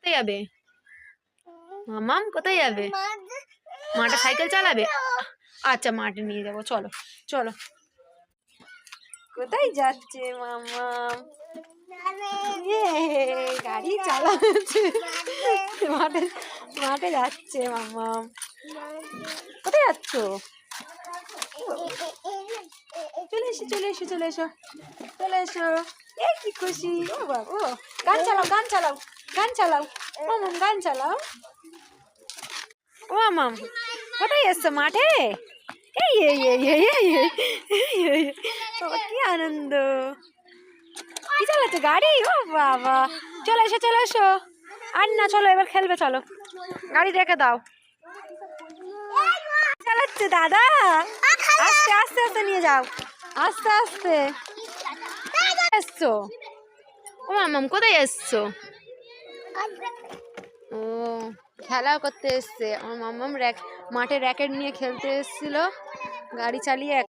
কোথায় যাবে? মামাম কোথায় যাবে? মাঠে সাইকেল চালাবে? আচ্ছা মাঠে নিয়ে যাবো, চলো চলো। কোথায় যাচ্ছে মামাম? গাড়ি চালাচ্ছে, মাঠে মাঠে যাচ্ছে মামাম। কোথায় যাচ্ছ? চলে এসো চলে এসো চলে এসো চলে এসো। এ কি খুশি! ও বাবু, গান চালাও গান চালাও গান চালাও মামাম, গান চালাও। ও মামাম কোথায় এসছো? মাঠে? এই এই এই এই এই এই এই, কি আনন্দ! কি চালাচ্ছে গাড়ি? ও বাবা, চলে এসো চলে এসো। আর না, চলো এবার খেলবে, চলো গাড়ি রেখে দাও। চালাচ্ছে দাদা, আস্তে আস্তে আস্তে নিয়ে যাও, আস্তে আস্তে। এসছো? ও মামাম কোথায় এসছো? ও খেলা করতে এসছে আমার মামাম, মাঠে র্যাকেট নিয়ে খেলতে এসেছিল গাড়ি চালিয়ে।